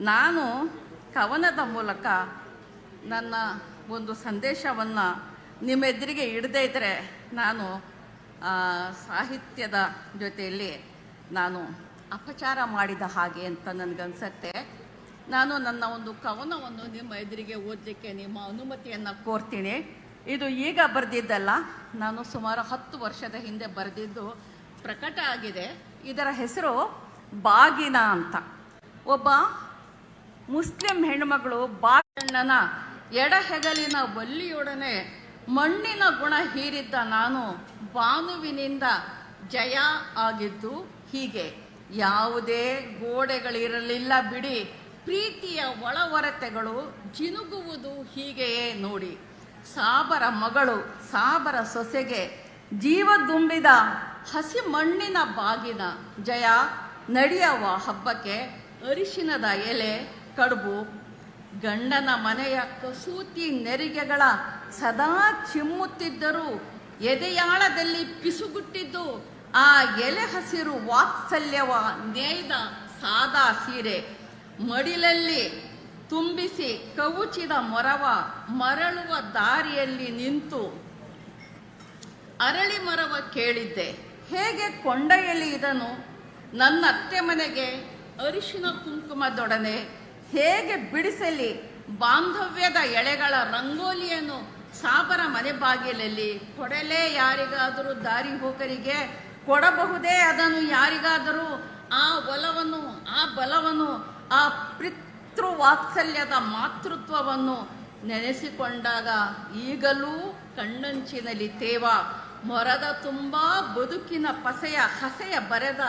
ನಾನು ಕವನದ ಮೂಲಕ ನನ್ನ ಒಂದು ಸಂದೇಶವನ್ನು ನಿಮ್ಮೆದುರಿಗೆ ಇಡದೇ ಇದ್ದರೆ ನಾನು ಸಾಹಿತ್ಯದ ಜೊತೆಯಲ್ಲಿ ನಾನು ಅಪಚಾರ ಮಾಡಿದ ಹಾಗೆ ಅಂತ ನನಗನ್ಸುತ್ತೆ. ನಾನು ನನ್ನ ಒಂದು ಕವನವನ್ನು ನಿಮ್ಮ ಎದುರಿಗೆ ಓದಲಿಕ್ಕೆ ನಿಮ್ಮ ಅನುಮತಿಯನ್ನು ಕೋರ್ತೀನಿ. ಇದು ಈಗ ಬರೆದಿದ್ದಲ್ಲ, ನಾನು ಸುಮಾರು 10 ವರ್ಷದ ಹಿಂದೆ ಬರೆದಿದ್ದು ಪ್ರಕಟ ಆಗಿದೆ. ಇದರ ಹೆಸರು ಬಾಗಿನ ಅಂತ. ಒಬ್ಬ ಮುಸ್ಲಿಂ ಹೆಣ್ಣುಮಗಳು ಬಾಗಣ್ಣನ ಎಡಹೆಗಲಿನ ವಲ್ಲಿಯೊಡನೆ ಮಣ್ಣಿನ ಗುಣ ಹೀರಿದ್ದ ನಾನು ಬಾನುವಿನಿಂದ ಜಯ ಆಗಿದ್ದು ಹೀಗೆ. ಯಾವುದೇ ಗೋಡೆಗಳಿರಲಿಲ್ಲ ಬಿಡಿ, ಪ್ರೀತಿಯ ಒಳವರತೆಗಳು ಜಿನುಗುವುದು ಹೀಗೆಯೇ ನೋಡಿ. ಸಾಬರ ಮಗಳು ಸಾಬರ ಸೊಸೆಗೆ ಜೀವ ತುಂಬಿದ ಹಸಿ ಮಣ್ಣಿನ ಬಾಗಿನ ಜಯ. ನಡೆಯವ ಹಬ್ಬಕ್ಕೆ ಅರಿಶಿನದ ಎಲೆ ಕಡುಬು. ಗಂಡನ ಮನೆಯ ಕಸೂತಿ ನೆರಿಗೆಗಳ ಸದಾ ಚಿಮ್ಮುತ್ತಿದ್ದರೂ ಎದೆಯಾಳದಲ್ಲಿ ಪಿಸುಗುಟ್ಟಿದ್ದು ಆ ಎಲೆ ಹಸಿರು ವಾತ್ಸಲ್ಯವ ನೇಯ್ದ ಸಾದಾ ಸೀರೆ. ಮಡಿಲಲ್ಲಿ ತುಂಬಿಸಿ ಕವುಚಿದ ಮೊರವ ಮರಳುವ ದಾರಿಯಲ್ಲಿ ನಿಂತು ಅರಳಿ ಮರವ ಕೇಳಿದ್ದೆ, ಹೇಗೆ ಕೊಂಡೊಯ್ಯಲಿ ಇದನ್ನು ನನ್ನ ಅತ್ತೆ ಮನೆಗೆ ಅರಿಶಿನ ಕುಂಕುಮದೊಡನೆ, ಹೇಗೆ ಬಿಡಿಸಲಿ ಬಾಂಧವ್ಯದ ಎಳೆಗಳ ರಂಗೋಲಿಯನ್ನು ಸಾಬರ ಮನೆ ಬಾಗಿಲಲ್ಲಿ. ಕೊಡಲೇ ಯಾರಿಗಾದರೂ ದಾರಿ ಹೋಗರಿಗೆ, ಕೊಡಬಹುದೇ ಅದನ್ನು ಯಾರಿಗಾದರೂ ಆ ಒಲವನ್ನು, ಆ ಬಲವನ್ನು, ಆ ಪಿತೃವಾತ್ಸಲ್ಯದ ಮಾತೃತ್ವವನ್ನು ನೆನೆಸಿಕೊಂಡಾಗ ಈಗಲೂ ಕಣ್ಣಂಚಿನಲ್ಲಿ ತೇವ. ಮೊರದ ತುಂಬ ಬದುಕಿನ ಹಸೆಯ ಬರೆದ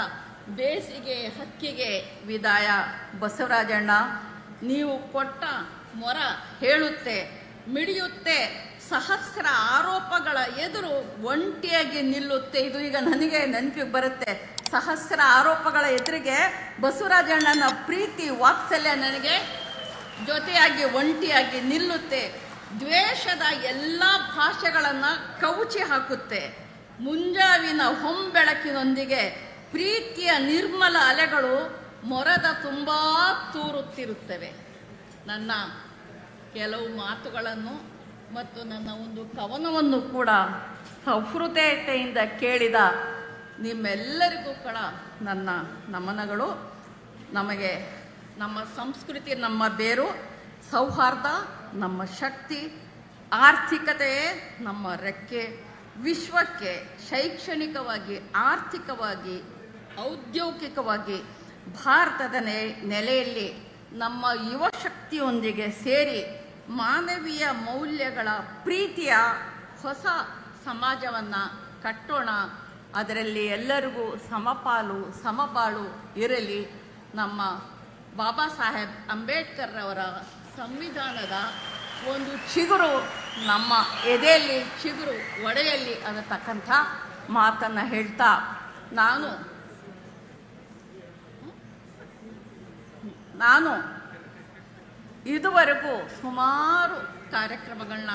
ಬೇಸಿಗೆ ಹಕ್ಕಿಗೆ ವಿದಾಯ. ಬಸವರಾಜಣ್ಣ, ನೀವು ಕೊಟ್ಟ ಮೊರ ಹೇಳುತ್ತೆ, ಮಿಡಿಯುತ್ತೆ, ಸಹಸ್ರ ಆರೋಪಗಳ ಎದುರು ಒಂಟಿಯಾಗಿ ನಿಲ್ಲುತ್ತೆ. ಇದು ಈಗ ನನಗೆ ನೆನಪಿಗೆ ಬರುತ್ತೆ. ಸಹಸ್ರ ಆರೋಪಗಳ ಎದುರಿಗೆ ಬಸವರಾಜಣ್ಣನ ಪ್ರೀತಿ ವಾತ್ಸಲ್ಯ ನನಗೆ ಜೊತೆಯಾಗಿ ಒಂಟಿಯಾಗಿ ನಿಲ್ಲುತ್ತೆ. ದ್ವೇಷದ ಎಲ್ಲ ಭಾಷೆಗಳನ್ನು ಕವುಚಿ ಹಾಕುತ್ತೆ. ಮುಂಜಾವಿನ ಹೊಂಬೆಳಕಿನೊಂದಿಗೆ ಪ್ರೀತಿಯ ನಿರ್ಮಲ ಅಲೆಗಳು ಮೊರದ ತುಂಬ ತೂರುತ್ತಿರುತ್ತವೆ. ನನ್ನ ಕೆಲವು ಮಾತುಗಳನ್ನು ಮತ್ತು ನನ್ನ ಒಂದು ಕವನವನ್ನು ಕೂಡ ಸಹೃದಯತೆಯಿಂದ ಕೇಳಿದ ನಿಮ್ಮೆಲ್ಲರಿಗೂ ಕೂಡ ನನ್ನ ನಮನಗಳು. ನಮಗೆ ನಮ್ಮ ಸಂಸ್ಕೃತಿ ನಮ್ಮ ಬೇರು, ಸೌಹಾರ್ದ ನಮ್ಮ ಶಕ್ತಿ, ಆರ್ಥಿಕತೆಯೇ ನಮ್ಮ ರೆಕ್ಕೆ. ವಿಶ್ವಕ್ಕೆ ಶೈಕ್ಷಣಿಕವಾಗಿ, ಆರ್ಥಿಕವಾಗಿ, ಔದ್ಯೋಗಿಕವಾಗಿ ಭಾರತದ ನೆಲೆಯಲ್ಲಿ ನಮ್ಮ ಯುವ ಶಕ್ತಿಯೊಂದಿಗೆ ಸೇರಿ ಮಾನವೀಯ ಮೌಲ್ಯಗಳ ಪ್ರೀತಿಯ ಹೊಸ ಸಮಾಜವನ್ನು ಕಟ್ಟೋಣ. ಅದರಲ್ಲಿ ಎಲ್ಲರಿಗೂ ಸಮಪಾಲು ಸಮಬಾಳು ಇರಲಿ. ನಮ್ಮ ಬಾಬಾ ಸಾಹೇಬ್ ಅಂಬೇಡ್ಕರ್ ಅವರ ಸಂವಿಧಾನದ ಒಂದು ಚಿಗುರು ನಮ್ಮ ಎದೆಯಲ್ಲಿ ಚಿಗುರು ಒಡೆಯಲ್ಲಿ ಅನ್ನತಕ್ಕಂಥ ಮಾತನ್ನು ಹೇಳ್ತಾ ನಾನು ಇದುವರೆಗೂ ಸುಮಾರು ಕಾರ್ಯಕ್ರಮಗಳನ್ನ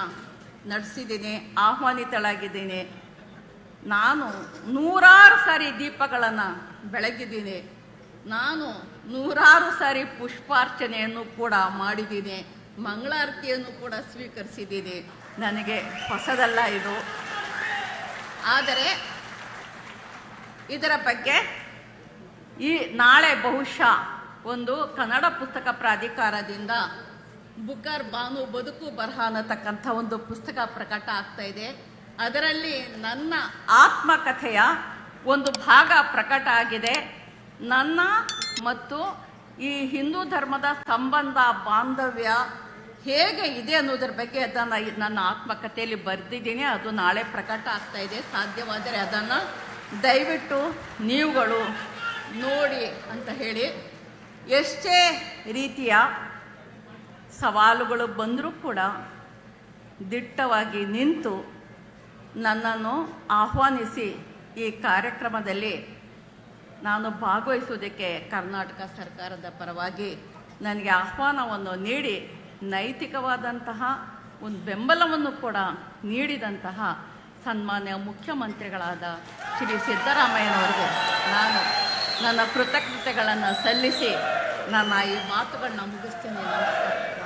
ನಡೆಸಿದ್ದೀನಿ, ಆಹ್ವಾನಿತಳಾಗಿದ್ದೀನಿ. ನಾನು 100 ಸಾರಿ ದೀಪಗಳನ್ನು ಬೆಳಗಿದ್ದೀನಿ. ನಾನು 100 ಸಾರಿ ಪುಷ್ಪಾರ್ಚನೆಯನ್ನು ಕೂಡ ಮಾಡಿದ್ದೀನಿ, ಮಂಗಳಾರತಿಯನ್ನು ಕೂಡ ಸ್ವೀಕರಿಸಿದ್ದೀನಿ. ನನಗೆ ಹೊಸದಲ್ಲ ಇದು. ಆದರೆ ಇದರ ಬಗ್ಗೆ ನಾಳೆ ಬಹುಶಃ ಒಂದು ಕನ್ನಡ ಪುಸ್ತಕ ಪ್ರಾಧಿಕಾರದಿಂದ ಬುಕ್ಕರ್ ಬಾನು ಬದುಕು ಬರಹ ಅನ್ನತಕ್ಕಂಥ ಒಂದು ಪುಸ್ತಕ ಪ್ರಕಟ ಆಗ್ತಾ ಇದೆ. ಅದರಲ್ಲಿ ನನ್ನ ಆತ್ಮಕಥೆಯ ಒಂದು ಭಾಗ ಪ್ರಕಟ ಆಗಿದೆ. ನನ್ನ ಮತ್ತು ಈ ಹಿಂದೂ ಧರ್ಮದ ಸಂಬಂಧ ಬಾಂಧವ್ಯ ಹೇಗೆ ಇದೆ ಅನ್ನೋದ್ರ ಬಗ್ಗೆ ಅದನ್ನು ನನ್ನ ಆತ್ಮಕಥೆಯಲ್ಲಿ ಬರೆದಿದ್ದೀನಿ. ಅದು ನಾಳೆ ಪ್ರಕಟ ಆಗ್ತಾ ಇದೆ. ಸಾಧ್ಯವಾದರೆ ಅದನ್ನು ದಯವಿಟ್ಟು ನೀವುಗಳು ನೋಡಿ ಅಂತ ಹೇಳಿ, ಎಷ್ಟೇ ರೀತಿಯ ಸವಾಲುಗಳು ಬಂದರೂ ಕೂಡ ದಿಟ್ಟವಾಗಿ ನಿಂತು ನನ್ನನ್ನು ಆಹ್ವಾನಿಸಿ ಈ ಕಾರ್ಯಕ್ರಮದಲ್ಲಿ ನಾನು ಭಾಗವಹಿಸುವುದಕ್ಕೆ ಕರ್ನಾಟಕ ಸರ್ಕಾರದ ಪರವಾಗಿ ನನಗೆ ಆಹ್ವಾನವನ್ನು ನೀಡಿ ನೈತಿಕವಾದಂತಹ ಒಂದು ಬೆಂಬಲವನ್ನು ಕೂಡ ನೀಡಿದಂತಹ ಸನ್ಮಾನ್ಯ ಮುಖ್ಯಮಂತ್ರಿಗಳಾದ ಶ್ರೀ ಸಿದ್ದರಾಮಯ್ಯನವರಿಗೆ ನಾನು ನನ್ನ ಕೃತಜ್ಞತೆಗಳನ್ನು ಸಲ್ಲಿಸಿ ನನ್ನ ಈ ಮಾತುಗಳನ್ನ ಮುಗಿಸ್ತೀನಿ. ನಮಸ್ಕಾರ.